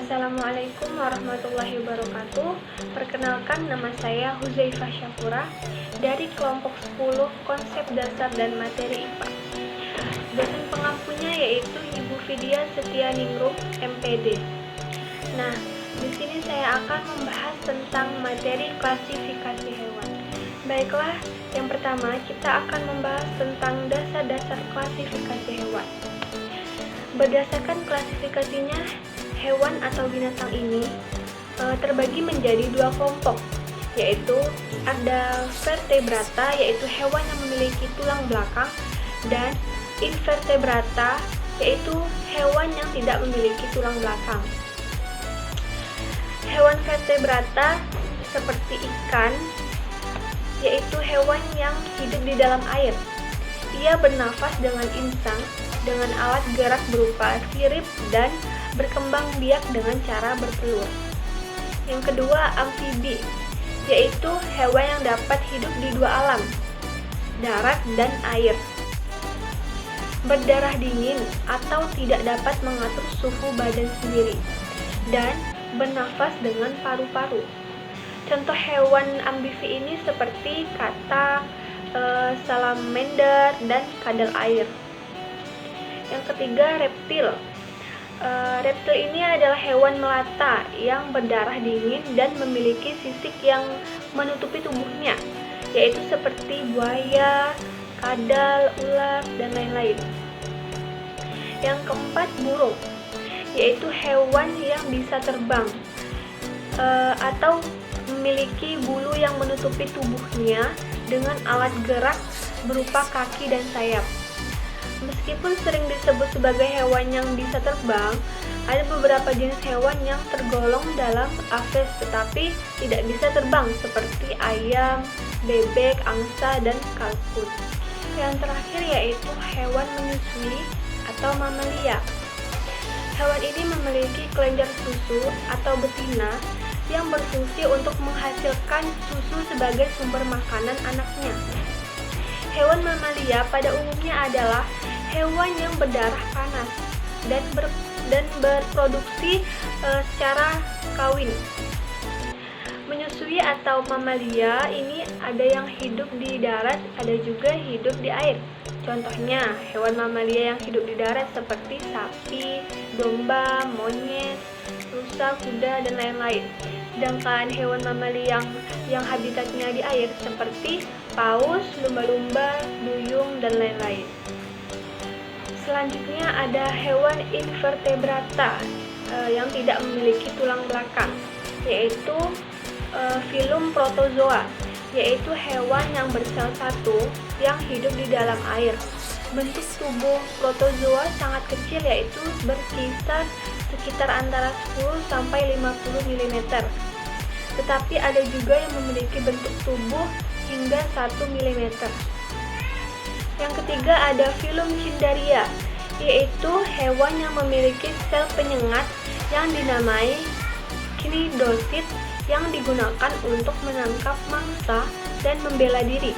Assalamualaikum warahmatullahi wabarakatuh. Perkenalkan, nama saya Huzaifah Syafura dari kelompok 10 Konsep Dasar dan Materi IPA. Dosen pengampunya yaitu Ibu Vidya Setianingrum, MPD. Nah, di sini saya akan membahas tentang materi klasifikasi hewan. Baiklah, yang pertama kita akan membahas tentang dasar-dasar klasifikasi hewan. Berdasarkan klasifikasinya, hewan atau binatang ini terbagi menjadi dua kelompok, yaitu ada vertebrata, yaitu hewan yang memiliki tulang belakang, dan invertebrata, yaitu hewan yang tidak memiliki tulang belakang. Hewan vertebrata seperti ikan, yaitu hewan yang hidup di dalam air. Ia bernafas dengan insang dengan alat gerak berupa sirip dan berkembang biak dengan cara bertelur. Yang kedua, amfibi, yaitu hewan yang dapat hidup di dua alam, darat dan air. Berdarah dingin atau tidak dapat mengatur suhu badan sendiri, dan bernafas dengan paru-paru. Contoh hewan amfibi ini seperti katak, salamander, dan kadal air. Yang ketiga, reptil. Reptil ini adalah hewan melata yang berdarah dingin dan memiliki sisik yang menutupi tubuhnya, yaitu seperti buaya, kadal, ular, dan lain-lain. Yang keempat, burung, yaitu hewan yang bisa terbang atau memiliki bulu yang menutupi tubuhnya dengan alat gerak berupa kaki dan sayap. Meskipun sering disebut sebagai hewan yang bisa terbang, ada beberapa jenis hewan yang tergolong dalam aves tetapi tidak bisa terbang seperti ayam, bebek, angsa, dan kalkun. Yang terakhir yaitu hewan menyusui atau mamalia. Hewan ini memiliki kelenjar susu atau betina yang berfungsi untuk menghasilkan susu sebagai sumber makanan anaknya. Hewan mamalia pada umumnya adalah hewan yang berdarah panas dan berproduksi secara kawin. Menyusui atau mamalia ini ada yang hidup di darat, ada juga hidup di air. Contohnya, hewan mamalia yang hidup di darat seperti sapi, domba, monyet, rusa, kuda, dan lain-lain. Sedangkan hewan mamalia yang habitatnya di air seperti paus, lumba-lumba, duyung, dan lain-lain. Selanjutnya ada hewan invertebrata yang tidak memiliki tulang belakang, yaitu filum protozoa, yaitu hewan yang bersel satu yang hidup di dalam air. Bentuk tubuh protozoa sangat kecil, yaitu berkisar sekitar antara 10 sampai 50 mm. Tetapi ada juga yang memiliki bentuk tubuh hingga 1 mm. Yang ketiga ada filum Cnidaria, yaitu hewan yang memiliki sel penyengat yang dinamai cnidosit yang digunakan untuk menangkap mangsa dan membela diri.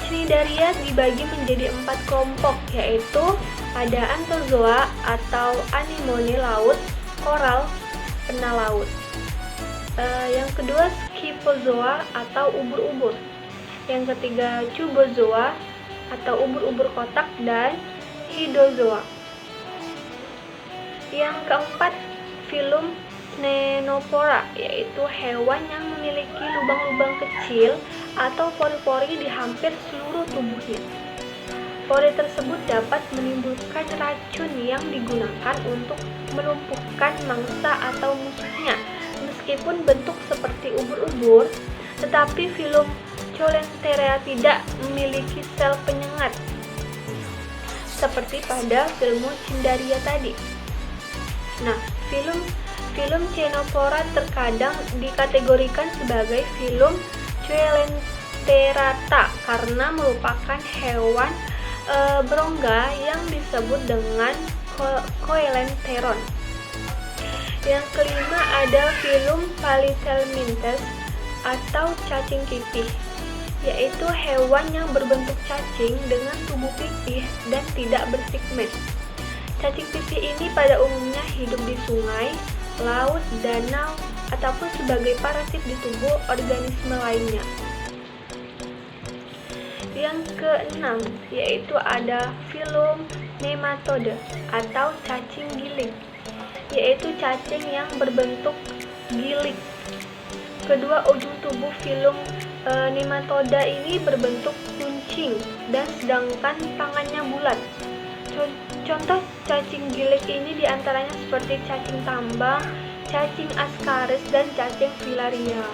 Cnidaria dibagi menjadi 4 kelompok, yaitu ada anthozoa atau anemone laut, koral, pena laut. Yang kedua scyphozoa atau ubur-ubur. Yang ketiga cubozoa atau ubur-ubur kotak, dan hidozoa. Yang keempat filum Ctenophora, yaitu hewan yang memiliki lubang-lubang kecil atau pori-pori di hampir seluruh tubuhnya. Pori tersebut dapat menimbulkan racun yang digunakan untuk melumpuhkan mangsa atau musuhnya. Meskipun bentuk seperti ubur-ubur, tetapi filum Coelenterea tidak memiliki sel penyengat seperti pada filum Cnidaria tadi. Nah, filum Ctenophora terkadang dikategorikan sebagai filum Coelenterata karena merupakan hewan berongga yang disebut dengan Coelenteron. Yang kelima ada filum Palithelminthes atau cacing pipih, yaitu hewan yang berbentuk cacing dengan tubuh pipih dan tidak berpigmen. Cacing pipih ini pada umumnya hidup di sungai, laut, danau, ataupun sebagai parasit di tubuh organisme lainnya. Yang keenam, yaitu ada filum nematode atau cacing gilik, yaitu cacing yang berbentuk gilik. Kedua ujung tubuh filum nematoda ini berbentuk kuncing dan sedangkan tangannya bulat. Contoh cacing gilik ini diantaranya seperti cacing tambang, cacing ascaris, dan cacing filaria.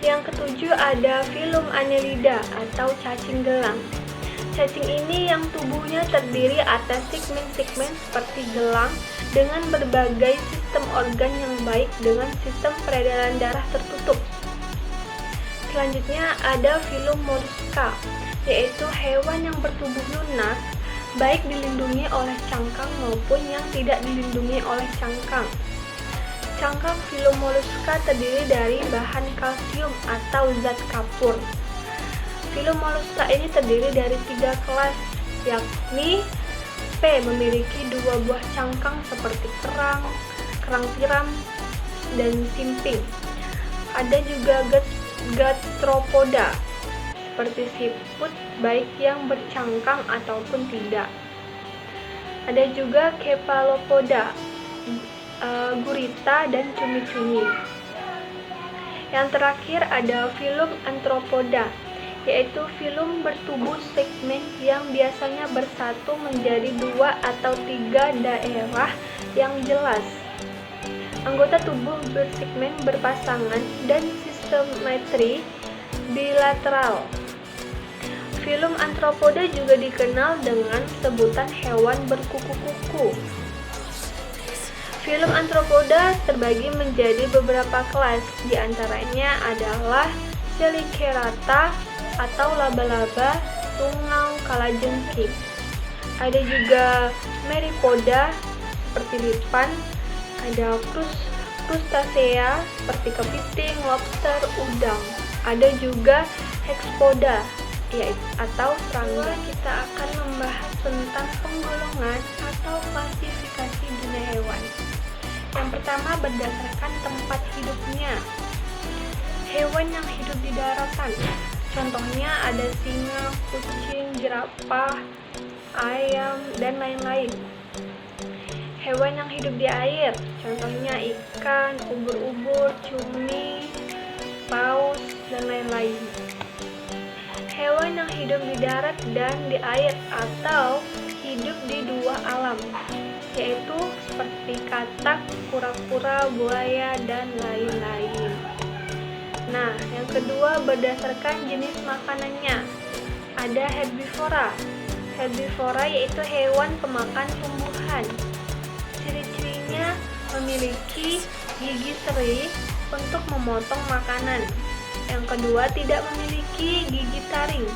Yang ketujuh ada filum annelida atau cacing gelang. Cacing ini yang tubuhnya terdiri atas segmen-segmen seperti gelang dengan berbagai sistem organ yang baik dengan sistem peredaran darah tertutup. Selanjutnya ada filum mollusca, yaitu hewan yang bertubuh lunak, baik dilindungi oleh cangkang maupun yang tidak dilindungi oleh cangkang. Cangkang filum mollusca terdiri dari bahan kalsium atau zat kapur. Filum mollusca ini terdiri dari 3 kelas, yakni P memiliki 2 buah cangkang seperti kerang tiram, dan simping. Ada juga gastropoda seperti siput, baik yang bercangkang ataupun tidak. Ada juga cephalopoda, gurita, dan cumi-cumi. Yang terakhir ada filum arthropoda, yaitu filum bertubuh segmen yang biasanya bersatu menjadi 2 atau 3 daerah yang jelas. Anggota tubuh bersegmen berpasangan dan simetri bilateral. Filum arthropoda juga dikenal dengan sebutan hewan berkuku-kuku. Filum arthropoda terbagi menjadi beberapa kelas, diantaranya adalah Chelicerata atau laba-laba, tungau, kalajengking. Ada juga Meripoda seperti lipan, ada crustacea seperti kepiting, lobster, udang. Ada juga Hexpoda atau serangga. Kita akan membahas tentang penggolongan atau klasifikasi dunia hewan. Yang pertama berdasarkan tempat hidupnya. Hewan yang hidup di daratan, contohnya ada singa, kucing, jerapah, ayam, dan lain-lain. Hewan yang hidup di air, contohnya ikan, ubur-ubur, cumi, paus, dan lain-lain. Hewan yang hidup di darat dan di air atau hidup di 2 alam, yaitu seperti katak, kura-kura, buaya, dan lain-lain. Nah, yang kedua berdasarkan jenis makanannya. Ada herbivora. Herbivora yaitu hewan pemakan tumbuhan. Ciri-cirinya memiliki gigi seri untuk memotong makanan. Yang kedua tidak memiliki gigi taring.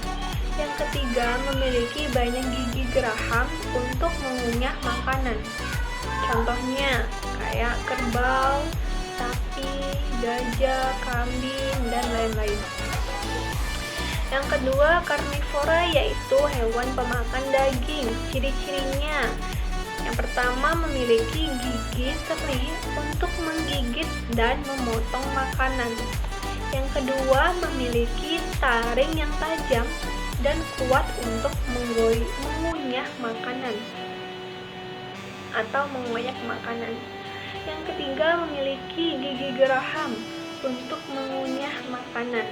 Yang ketiga memiliki banyak gigi geraham untuk mengunyah makanan. Contohnya kayak kerbau, sapi, gajah, kambing, dan lain-lain. Yang kedua karnivora yaitu hewan pemakan daging. Ciri-cirinya yang pertama memiliki gigi seri untuk menggigit dan memotong makanan. Yang kedua memiliki taring yang tajam dan kuat untuk mengunyah makanan atau mengoyak makanan. Yang ketiga memiliki gigi geraham untuk mengunyah makanan.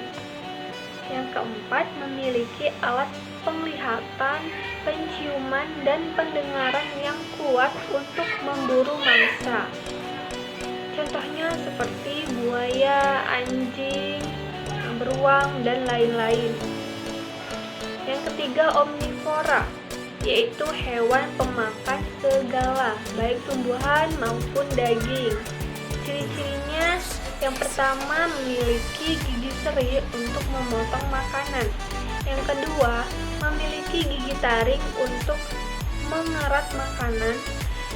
Yang keempat memiliki alat penglihatan, penciuman, dan pendengaran yang kuat untuk memburu mangsa. Contohnya seperti buaya, anjing, beruang, dan lain-lain. Yang ketiga omnivora, yaitu hewan pemakan segala, baik tumbuhan maupun daging. Ciri-cirinya yang pertama memiliki gigi seri untuk memotong makanan. Yang kedua memiliki gigi taring untuk mengerat makanan.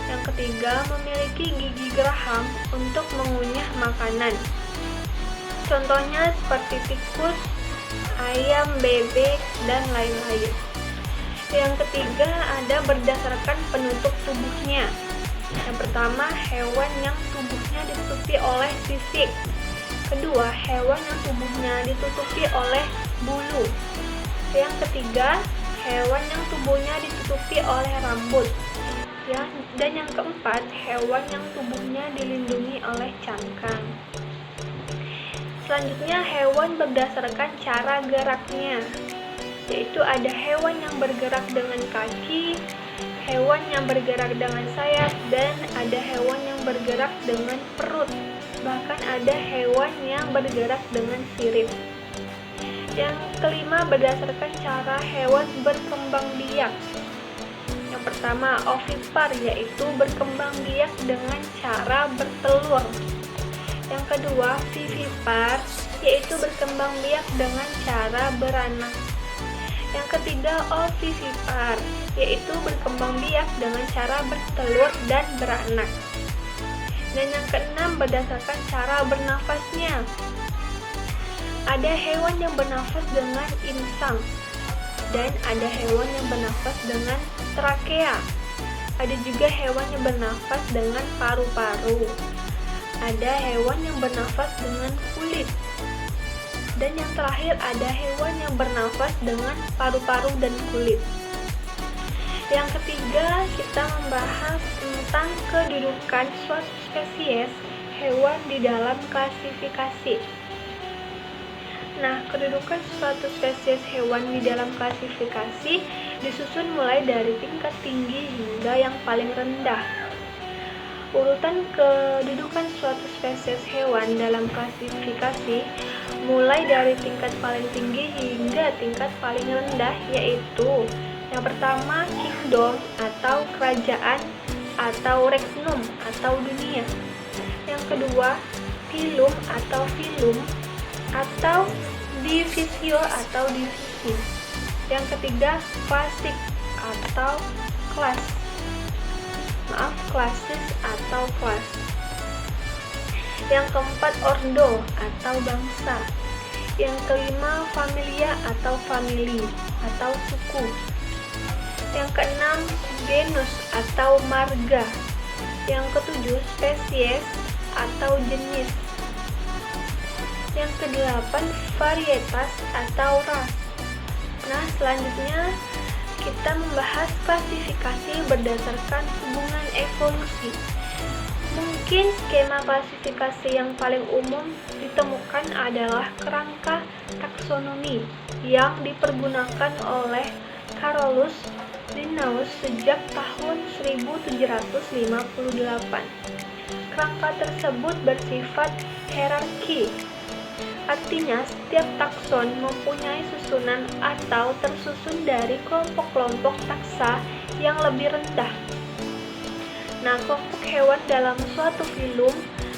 Yang ketiga memiliki gigi geraham untuk mengunyah makanan. Contohnya seperti tikus, ayam, bebek, dan lain-lain. Yang ketiga ada berdasarkan penutup tubuhnya. Yang Yang pertama, hewan yang tubuhnya ditutupi oleh sisik. Kedua, hewan yang tubuhnya ditutupi oleh bulu. Yang ketiga, hewan yang tubuhnya ditutupi oleh rambut. Dan yang keempat, hewan yang tubuhnya dilindungi oleh cangkang. Selanjutnya, hewan berdasarkan cara geraknya, yaitu ada hewan yang bergerak dengan kaki, hewan yang bergerak dengan sayap, dan ada hewan yang bergerak dengan perut. Bahkan ada hewan yang bergerak dengan sirip. Yang kelima, berdasarkan cara hewan berkembang biak. Yang pertama, ovipar, yaitu berkembang biak dengan cara bertelur. Yang kedua, vivipar, yaitu berkembang biak dengan cara beranak. Yang ketiga, ovivipar, yaitu berkembang biak dengan cara bertelur dan beranak. Dan yang keenam, berdasarkan cara bernafasnya. Ada hewan yang bernafas dengan insang, dan ada hewan yang bernafas dengan trakea. Ada juga hewan yang bernafas dengan paru-paru. Ada hewan yang bernafas dengan kulit. Dan yang terakhir, ada hewan yang bernafas dengan paru-paru dan kulit. Yang ketiga, kita membahas tentang kedudukan suatu spesies hewan di dalam klasifikasi. Nah, kedudukan suatu spesies hewan di dalam klasifikasi disusun mulai dari tingkat tinggi hingga yang paling rendah. Urutan kedudukan suatu spesies hewan dalam klasifikasi mulai dari tingkat paling tinggi hingga tingkat paling rendah, yaitu yang pertama, kingdom atau kerajaan, atau regnum atau dunia. Yang kedua, phylum atau filum, atau divisio atau divisi. Yang ketiga, klasik atau kelas. Klasis atau kelas. Yang keempat, ordo atau bangsa. Yang kelima, familia atau family atau suku. Yang keenam, genus atau marga. Yang ketujuh, spesies atau jenis. Yang kedelapan, varietas atau ras. Nah, selanjutnya kita membahas klasifikasi berdasarkan hubungan evolusi. Mungkin skema klasifikasi yang paling umum ditemukan adalah kerangka taksonomi yang dipergunakan oleh Carolus Linnaeus sejak tahun 1758. Kerangka tersebut bersifat hierarki. Artinya, setiap takson mempunyai susunan atau tersusun dari kelompok-kelompok taksa yang lebih rendah. Nah, kelompok hewan dalam suatu filum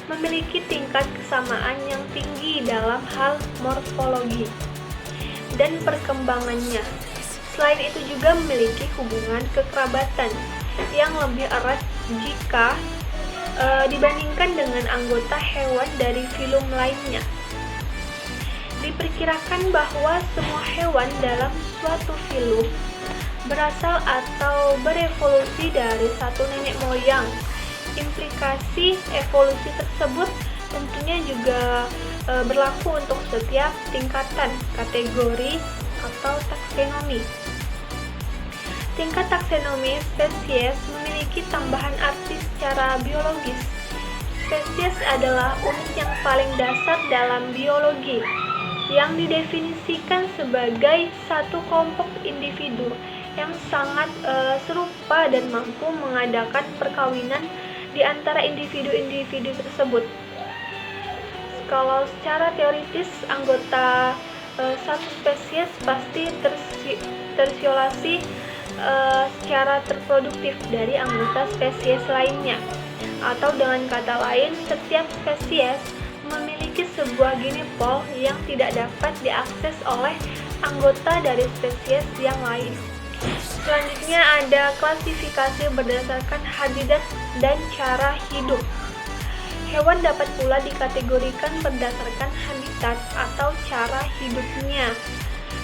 memiliki tingkat kesamaan yang tinggi dalam hal morfologi dan perkembangannya. Selain itu juga memiliki hubungan kekerabatan yang lebih erat jika dibandingkan dengan anggota hewan dari filum lainnya. Diperkirakan bahwa semua hewan dalam suatu filum berasal atau berevolusi dari satu nenek moyang. Implikasi evolusi tersebut tentunya juga berlaku untuk setiap tingkatan kategori atau taksonomi. Tingkat taksonomi spesies memiliki tambahan arti secara biologis. Spesies adalah unit yang paling dasar dalam biologi, yang didefinisikan sebagai satu kelompok individu yang sangat serupa dan mampu mengadakan perkawinan di antara individu-individu tersebut. Kalau secara teoritis, anggota satu spesies pasti terisolasi secara terproduktif dari anggota spesies lainnya. Atau dengan kata lain, setiap spesies memiliki sebuah genipol yang tidak dapat diakses oleh anggota dari spesies yang lain. Selanjutnya ada klasifikasi berdasarkan habitat dan cara hidup. Hewan dapat pula dikategorikan berdasarkan habitat atau cara hidupnya.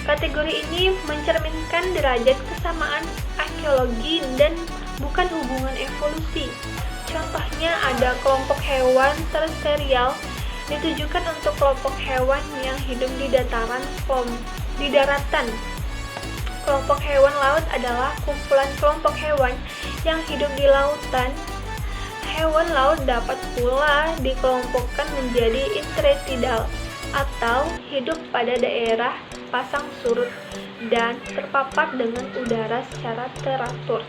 Kategori ini mencerminkan derajat kesamaan arkeologi dan bukan hubungan evolusi. Contoh Selanjutnya ada kelompok hewan terestrial, ditujukan untuk kelompok hewan yang hidup di daratan. Kelompok hewan laut adalah kumpulan kelompok hewan yang hidup di lautan. Hewan laut dapat pula dikelompokkan menjadi interestidal atau hidup pada daerah pasang surut dan terpapar dengan udara secara teratur.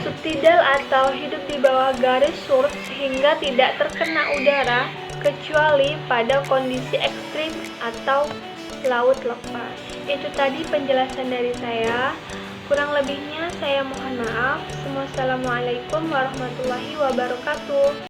Subtidal atau hidup di bawah garis surut sehingga tidak terkena udara kecuali pada kondisi ekstrim atau laut lepas. Itu tadi penjelasan dari saya. Kurang lebihnya saya mohon maaf. Wassalamualaikum warahmatullahi wabarakatuh.